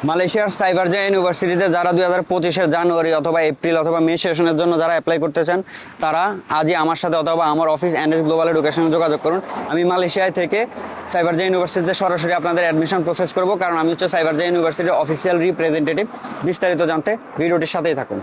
মালয়েশিয়ার সাইবারজাই ইউনিভার্সিটিতে যারা 2025-এর জানুয়ারি অথবা এপ্রিল অথবা মে সেশনের জন্য যারা অ্যাপ্লাই করতে চান তারা আজই আমার সাথে অথবা আমার অফিস এনএস গ্লোবাল এডুকেশনে যোগাযোগ করুন। আমি মালয়েশিয়ায় থেকে সাইবারজাই ইউনিভার্সিটিতে সরাসরি আপনাদের অ্যাডমিশন প্রসেস করব, কারণ আমি হচ্ছে সাইবারজাই ইউনিভার্সিটির অফিসিয়াল রিপ্রেজেন্টেটিভ। বিস্তারিত জানতে ভিডিওটির সাথেই থাকুন।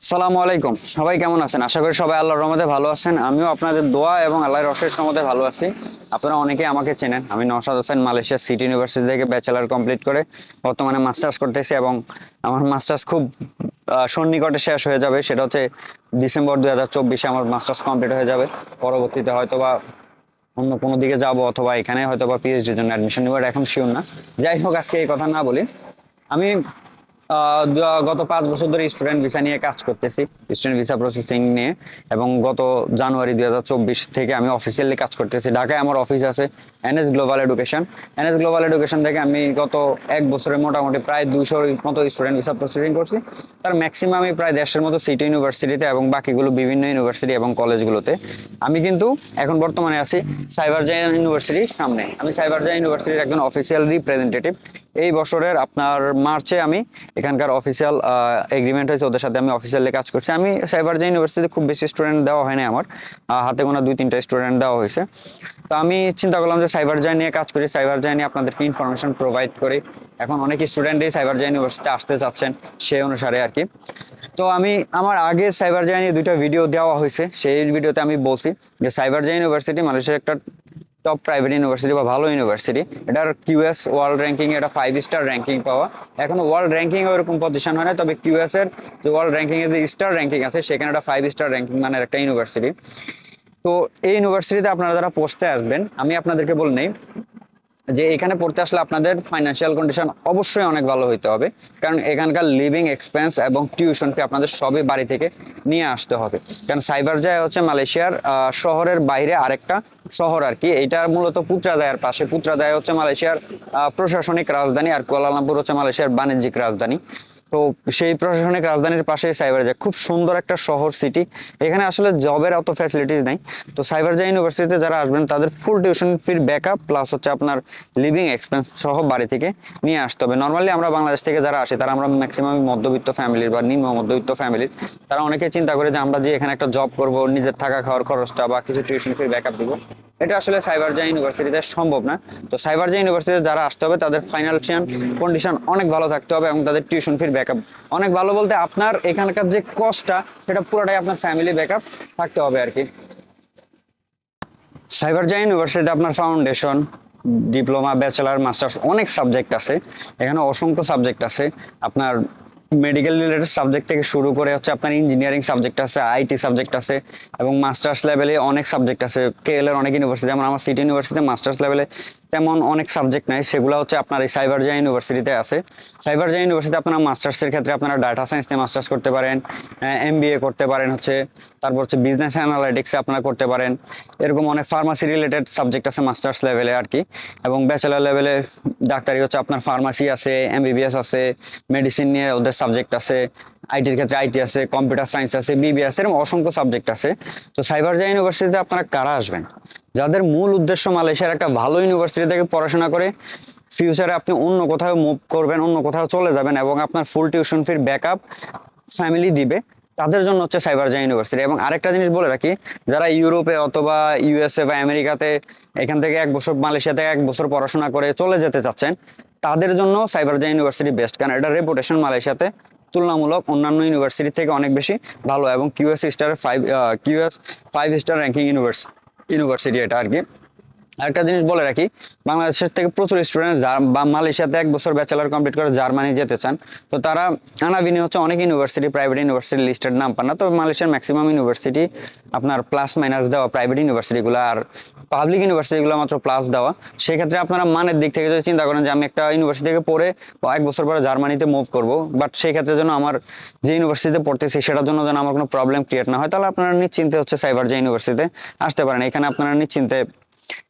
আসসালামু আলাইকুম, সবাই কেমন আছেন? আশা করি সবাই আল্লাহর রহমতে ভালো আছেন। আমিও আপনাদের দোয়া এবং আল্লাহর অশেষ রহমতে ভালো আছি। আপনারা অনেকেই আমাকে চেনেন। আমি Naushad Hossain Malaysia city university থেকে ব্যাচেলার কমপ্লিট করে বর্তমানে মাস্টার্স করতেছি এবং আমার মাস্টার্স খুব সন্নিকটে শেষ হয়ে যাবে। সেটা হচ্ছে ডিসেম্বর 2024-এ আমার মাস্টার্স কমপ্লিট হয়ে যাবে। পরবর্তীতে হয়তোবা অন্য কোনো দিকে যাব অথবা এখানে হয়তোবা পিএইচডির জন্য অ্যাডমিশন নেব, এখন শিওর না। যাই হোক, আজকে এই কথা না বলি। আমি গত 5 বছর ধরে স্টুডেন্ট ভিসা নিয়ে কাজ করতেছি, স্টুডেন্ট ভিসা প্রসেসিং নিয়ে, এবং গত জানুয়ারি 2024 থেকে আমি অফিসিয়ালি কাজ করতেছি। ঢাকায় আমার অফিস আছে NS global education. NS global education থেকে আমি গত 1 বছরে মোটামুটি প্রায় 200-র মতো স্টুডেন্ট ভিসা প্রসেসিং করছি। তার ম্যাক্সিমামই প্রায় 150-এর মতো সিটি ইউনিভার্সিটিতে এবং বাকিগুলো বিভিন্ন ইউনিভার্সিটি এবং কলেজগুলোতে। আমি কিন্তু এখন বর্তমানে আছি সাইবারজাই ইউনিভার্সিটির সামনে। আমি সাইবারজাই ইউনিভার্সিটির একজন অফিসিয়াল রিপ্রেজেন্টেটিভ। এই বছরের আপনার মার্চে আমি এখানকার অফিসিয়াল এগ্রিমেন্ট হয়েছে, ওদের সাথে আমি অফিসিয়ালি কাজ করছি। আমি সাইবারজাই ইউনিভার্সিটিতে খুব বেশি স্টুডেন্ট দেওয়া হয়নি, আমার হাতে গোনা 2-3টা স্টুডেন্ট দেওয়া হয়েছে। তো আমি চিন্তা করলাম যে সাইবারজাই নিয়ে কাজ করি, সাইবারজাই নিয়ে আপনাদেরকে ইনফরমেশন প্রোভাইড করি। এখন অনেক স্টুডেন্টই সাইবারজাই ইউনিভার্সিটিতে আসতে চাচ্ছেন, সেই অনুসারে আর কি। তো আমি আমার আগে সাইবারজাই নিয়ে 2টা ভিডিও দেওয়া হয়েছে। সেই ভিডিওতে আমি বলছি যে সাইবারজাই ইউনিভার্সিটি মালয়েশিয়ার একটা টপ প্রাইভেট ইউনিভার্সিটি বা ভালো ইউনিভার্সিটি। এটার কিউএস ওয়ার্ল্ড র্যাঙ্কিং এটা 5 স্টার র্যাঙ্কিং পাওয়া। এখনো ওয়ার্ল্ড র্যাঙ্কিং ওরকম পজিশন হয় না, তবে কিউএস এর যে ওয়ার্ল্ড র্যাঙ্কিং এর যে স্টার র্যাঙ্কিং আছে সেখানে একটা 5 স্টার র্যাঙ্কিং মানের একটা ইউনিভার্সিটি। তো এই ইউনিভার্সিটিতে আপনারা যারা পড়তে আসবেন, আমি আপনাদেরকে বলে নেই যে এখানে পড়তে আসলে আপনাদের ফাইন্যান্সিয়াল কন্ডিশন অবশ্যই অনেক ভালো হইতে হবে, কারণ এখানকার লিভিং এক্সপেন্স এবং টিউশন ফি আপনাদের সবই বাড়ি থেকে নিয়ে আসতে হবে। কারণ সাইবারজাই হচ্ছে মালয়েশিয়ার শহরের বাইরে আরেকটা শহর আর কি। এইটার মূলত পুত্রাজায়ের পাশে। পুত্রাজায় হচ্ছে মালয়েশিয়ার প্রশাসনিক রাজধানী, আর কুয়ালালামপুর হচ্ছে মালয়েশিয়ার বাণিজ্যিক রাজধানী। তো সেই প্রশাসনিক রাজধানীর পাশে সাইবারজাই খুব সুন্দর একটা শহর, সিটি। এখানে আসলে জবের অত ফ্যাসিলিটিস নাই। তো সাইবারজাই ইউনিভার্সিটিতে যারা আসবেন তাদের ফুল টিউশন ফির ব্যাকআপ প্লাস হচ্ছে আপনার লিভিং এক্সপেন্স সহ বাড়ি থেকে নিয়ে আসতে হবে। নর্মালি আমরা বাংলাদেশ থেকে যারা আসি তারা আমরা ম্যাক্সিমাম মধ্যবিত্ত ফ্যামিলির বা নিম্ন মধ্যবিত্ত ফ্যামিলির, তারা অনেকে চিন্তা করে যে আমরা যে এখানে একটা জব করব, নিজের থাকা খাওয়ার খরচটা বা কিছু টিউশন ফির ব্যাকআপ দিব, এটা আসলে সাইবারজাই ইউনিভার্সিটিতে সম্ভব না। তো সাইবারজাই ইউনিভার্সিটিতে যারা আসতে হবে তাদের ফাইন্যান্সিয়াল কন্ডিশন অনেক ভালো থাকতে হবে এবং তাদের টিউশন ফির ব্যাকআপ অনেক ভালো বলতে আপনার এখানকার যে কস্টটা সেটা পুরোটাই আপনার ফ্যামিলি ব্যাকআপ থাকতে হবে আর কি। সাইবারজাই ইউনিভার্সিটিতে আপনার ফাউন্ডেশন, ডিপ্লোমা, ব্যাচেলার, মাস্টার্স অনেক সাবজেক্ট আছে। এখানে অসংখ্য সাবজেক্ট আছে। আপনার মেডিকেল রিলেটেড সাবজেক্ট থেকে শুরু করে হচ্ছে আপনার ইঞ্জিনিয়ারিং সাবজেক্ট আছে, আইটি সাবজেক্ট আছে এবং মাস্টার্স লেভেলে অনেক সাবজেক্ট আছে। কেএল এর অনেক ইউনিভার্সিটি, যেমন আমার সিটি ইউনিভার্সিটিতে মাস্টার্স লেভেলে তেমন অনেক সাবজেক্ট নাই, সেগুলো হচ্ছে আপনার এই সাইবারজাই ইউনিভার্সিটিতে আছে। সাইবারজাই ইউনিভার্সিটিতে আপনারা মাস্টার্সের ক্ষেত্রে আপনারা ডাটা সায়েন্স নিয়ে মাস্টার্স করতে পারেন, এমবিএ করতে পারেন হচ্ছে, তারপর হচ্ছে বিজনেস অ্যানালিটিক্সে আপনারা করতে পারেন। এরকম অনেক ফার্মাসি রিলেটেড সাবজেক্ট আছে মাস্টার্স লেভেলে আর কি। এবং ব্যাচেলার লেভেলে ডাক্তারি হচ্ছে আপনার ফার্মাসি আছে, এমবিবিএস আছে, মেডিসিন নিয়ে ওদের সাবজেক্ট আছে, আইটির ক্ষেত্রে আইটি আছে, কম্পিউটার সায়েন্স আছে, বিবিএ আছে, এরকম অসংখ্য সাবজেক্ট আছে। তো সাইবারজাই ইউনিভার্সিটিতে আপনারা কারা আসবেন? যাদের মূল উদ্দেশ্য মালয়েশিয়ার একটা ভালো ইউনিভার্সিটি থেকে পড়াশোনা করে ফিউচারে আপনি অন্য কোথাও মুভ করবেন, অন্য কোথাও চলে যাবেন এবং আপনার ফুল টিউশন ফির ব্যাকআপ ফ্যামিলি দিবে, তাদের জন্য হচ্ছে সাইবারজাই ইউনিভার্সিটি। এবং আরেকটা জিনিস বলে রাখি, যারা ইউরোপে অথবা ইউএসএ বা আমেরিকাতে এখান থেকে 1 বছর, মালয়েশিয়া থেকে 1 বছর পড়াশোনা করে চলে যেতে চাচ্ছেন, তাদের জন্য সাইবারজাই ইউনিভার্সিটি বেস্ট, কারণ এটার রেপুটেশন মালয়েশিয়াতে তুলনামূলক অন্যান্য ইউনিভার্সিটি থেকে অনেক বেশি ভালো এবং কিউএস 5 স্টার র্যাঙ্কিং ইউনিভার্সিটি এটা আর কি। আরেকটা জিনিস বলে রাখি, বাংলাদেশের থেকে প্রচুর স্টুডেন্ট বা মালয়েশিয়াতে 1 বছর ব্যাচেলার কমপ্লিট করে জার্মানি যেতে চান, তো তারা আনাবিনি হচ্ছে অনেক ইউনিভার্সিটি, প্রাইভেট ইউনিভার্সিটি লিস্টেড নাম পান না। তবে মালয়েশিয়ার ম্যাক্সিমাম ইউনিভার্সিটি আপনার প্লাস মাইনাস দেওয়া, প্রাইভেট ইউনিভার্সিটিগুলো আর পাবলিক ইউনিভার্সিটিগুলো মাত্র প্লাস দেওয়া। সেক্ষেত্রে আপনারা মানের দিক থেকে যদি চিন্তা করেন যে আমি একটা ইউনিভার্সিটি থেকে পড়ে 1 বছর পরে জার্মানিতে মুভ করব, বাট সেই ক্ষেত্রে যেন আমার যে ইউনিভার্সিটিতে পড়তেছি সেটার জন্য যেন আমার কোনো প্রবলেম ক্রিয়েট না হয়, তাহলে আপনারা নিশ্চিন্তে হচ্ছে সাইবারজাই ইউনিভার্সিটিতে আসতে পারেন। এখানে আপনারা নিশ্চিন্তে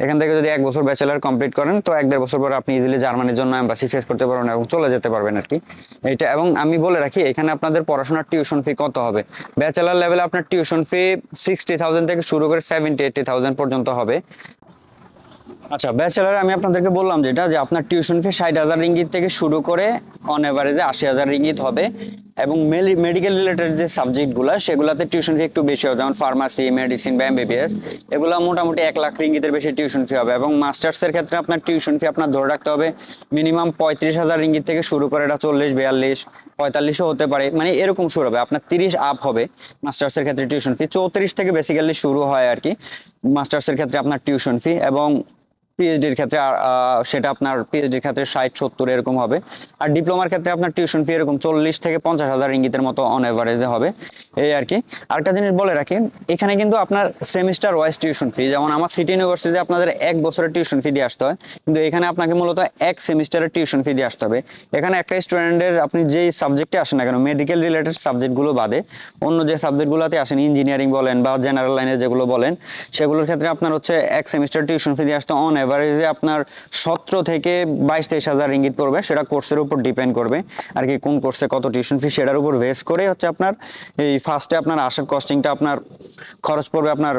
এখান থেকে যদি 1 বছর ব্যাচেলার কমপ্লিট করেন তো 1-1.5 বছর পরে আপনি ইজিলি জার্মানির জন্য এম্বাসি ফেস করতে পারবেন এবং চলে যেতে পারবেন আর কি। এইটা, এবং আমি বলে রাখি এখানে আপনাদের পড়াশোনার টিউশন ফি কত হবে। ব্যাচেলার লেভেলে আপনার টিউশন ফি 60,000 থেকে শুরু করে 70-80,000 পর্যন্ত হবে। আচ্ছা, ব্যাচেলার আমি আপনাদেরকে বললাম যেটা, যে আপনার টিউশন ফি 60,000 রিঙ্গিত থেকে শুরু করে অন এভারেজে 80,000 রিঙ্গিত হবে, এবং মেডিকেল রিলেটেড যে সাবজেক্টগুলো সেগুলোতে টিউশন ফি একটু বেশি হবে, যেমন ফার্মাসি, মেডিসিন বা এমবিবিএস, এগুলো মোটামুটি 1 লাখ রিঙ্গিতের বেশি টিউশন ফি হবে। এবং মাস্টার্সের ক্ষেত্রে আপনার টিউশন ফি আপনার ধরে রাখতে হবে মিনিমাম 35,000 রিঙ্গিত থেকে শুরু করে এটা 40, 42, 45ও হতে পারে, মানে এরকম শুরু হবে। আপনার 30 আপ হবে মাস্টার্সের ক্ষেত্রে টিউশন ফি, 34 থেকে বেসিক্যালি শুরু হয় আর কি মাস্টার্সের ক্ষেত্রে আপনার টিউশন ফি। এবং পিএইচডির ক্ষেত্রে সেটা আপনার পিএইচডির ক্ষেত্রে 60-70 এরকম হবে। আর ডিপ্লোমার ক্ষেত্রে আপনার টিউশন ফি এরকম 40 থেকে 50,000 রিঙ্গিতের মতো অন এভারেজে হবে, এই আর কি। আরেকটা জিনিস বলে রাখি, এখানে কিন্তু আপনার সেমিস্টার ওয়াইজ টিউশন ফি, যেমন আমার সিটি ইউনিভার্সিটিতে আপনাদের 1 বছরের টিউশন ফি দিয়ে আসতে হয়, কিন্তু এখানে আপনাকে মূলত 1 সেমিস্টারের টিউশন ফি দিয়ে আসতে হবে। এখানে একটা স্টুডেন্টের আপনি যেই সাবজেক্টে আসেন না কেন, মেডিকেল রিলেটেড সাবজেক্টগুলো বাদে অন্য যে সাবজেক্টগুলোতে আসেন, ইঞ্জিনিয়ারিং বলেন বা জেনারেল লাইনের যেগুলো বলেন, সেগুলোর ক্ষেত্রে আপনার হচ্ছে 1 সেমিস্টার টিউশন ফি দিয়ে আসতে অন এভারেজে আপনার 17 থেকে 22-23,000 রিঙ্গিত পড়বে। সেটা কোর্সের উপর ডিপেন্ড করবে আর কি, কোন কোর্সে কত টিউশন ফি সেটার উপর বেস করে হচ্ছে আপনার এই ফার্স্টে আপনার আসার কস্টিংটা আপনার খরচ পড়বে আপনার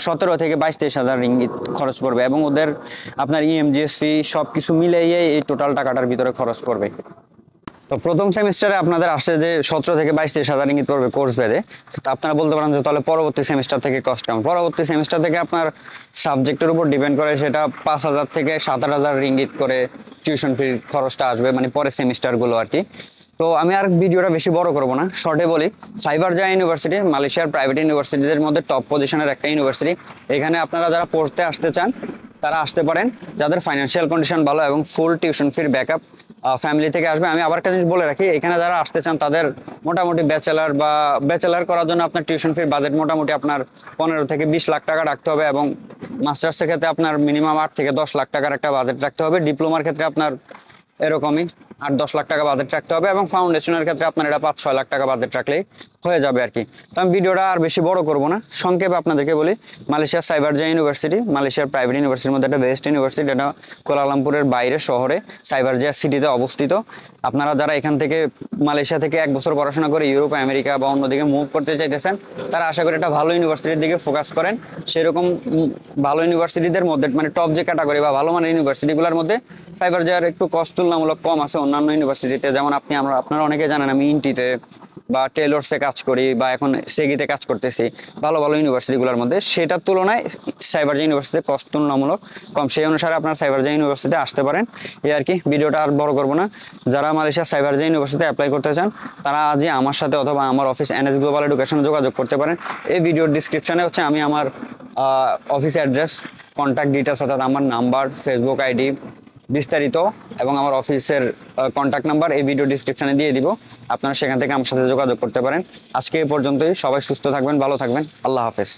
17 থেকে 22-23,000 রিঙ্গিত খরচ পড়বে, এবং ওদের আপনার ইএমজিএস ফি সব কিছু মিলিয়ে এই টোটাল টাকাটার ভিতরে খরচ পড়বে। তো প্রথম সেমিস্টারে আপনাদের আসছে যে 17 থেকে 22-23,000 রিঙ্গিত পড়বে কোর্স বেদে। তো আপনারা বলতে পারেন যে তাহলে পরবর্তী সেমিস্টার থেকে কষ্ট কম। পরবর্তী সেমিস্টার থেকে আপনার সাবজেক্টের উপর ডিপেন্ড করে, সেটা 5,000 থেকে 7,000 রিঙ্গিত করে টিউশন ফির খরচটা আসবে, মানে পরের সেমিস্টারগুলো আর কি। তো আমি আর ভিডিওটা বেশি বড় করব না, শর্টে বলি। সাইবারজায়া ইউনিভার্সিটি মালয়েশিয়ার প্রাইভেট ইউনিভার্সিটিদের মধ্যে টপ পজিশনের একটা ইউনিভার্সিটি। এখানে আপনারা যারা পড়তে আসতে চান তারা আসতে পারেন, যাদের ফাইন্যান্সিয়াল কন্ডিশন ভালো এবং ফুল টিউশন ফির ব্যাকআপ ফ্যামিলি থেকে আসবে। আমি আবার একটা জিনিস বলে রাখি, এখানে যারা আসতে চান তাদের মোটামুটি ব্যাচেলার করার জন্য আপনার টিউশন ফির বাজেট মোটামুটি আপনার 15 থেকে 20 লাখ টাকা রাখতে হবে, এবং মাস্টার্সের ক্ষেত্রে আপনার মিনিমাম 8 থেকে 10 লাখ টাকার একটা বাজেট রাখতে হবে। ডিপ্লোমার ক্ষেত্রে আপনার এরকমই 8-10 লাখ টাকা বাজেট রাখতে হবে, এবং ফাউন্ডেশনের ক্ষেত্রে আপনার এটা 5-6 লাখ টাকা বাজেট রাখলেই হয়ে যাবে আর কি। তো আমি ভিডিওটা আর বেশি বড় করব না, সংক্ষেপে আপনাদেরকে বলি। মালয়েশিয়ার সাইবারজায়া ইউনিভার্সিটি মালয়েশিয়ার প্রাইভেট ইউনিভার্সিটির মধ্যে একটা বেস্ট ইউনিভার্সিটি। এটা কুয়ালালামপুরের বাইরে শহরে সাইবারজায়া সিটিতে অবস্থিত। আপনারা যারা এখান থেকে মালয়েশিয়া থেকে 1 বছর পড়াশোনা করে ইউরোপ, আমেরিকা বা অন্যদিকে মুভ করতে চাইতেছেন, তারা আশা করি একটা ভালো ইউনিভার্সিটির দিকে ফোকাস করেন। সেরকম ভালো ইউনিভার্সিটিদের মধ্যে, মানে টপ যে ক্যাটাগরি বা ভালো মানের ইউনিভার্সিটিগুলোর মধ্যে সাইবারজায়ার একটু কষ্ট তুলনামূলক কম আছে অন্যান্য ইউনিভার্সিটিতে। যেমন আপনারা অনেকে জানেন আমি ইন্টিতে বা টেলর্সে কাজ করি বা এখন সেগিতে কাজ করতেছি, ভালো ভালো ইউনিভার্সিটিগুলোর মধ্যে। সেটার তুলনায় সাইবারজায়া ইউনিভার্সিটিতে কষ্ট তুলনামূলক কম, সেই অনুসারে আপনারা সাইবারজায়া ইউনিভার্সিটিতে আসতে পারেন, এই আর কি। ভিডিওটা আর বড় করবো না। যারা মালয়েশিয়া সাইবারজায়া ইউনিভার্সিটিতে অ্যাপ্লাই করতে চান তারা আজই আমার সাথে অথবা আমার অফিস এনএস গ্লোবাল এডুকেশনে যোগাযোগ করতে পারেন। এই ভিডিওর ডিসক্রিপশনে হচ্ছে আমি আমার অফিস অ্যাড্রেস, কন্ট্যাক্ট ডিটেলস অর্থাৎ আমার নাম্বার, ফেসবুক আইডি বিস্তারিত এবং আমার অফিসের কন্ট্যাক্ট নাম্বার এই ভিডিও ডিসক্রিপশনে দিয়ে দিব। আপনারা সেখান থেকে আমার সাথে যোগাযোগ করতে পারেন। আজকে এই পর্যন্তই। সবাই সুস্থ থাকবেন, ভালো থাকবেন। আল্লাহ হাফেজ।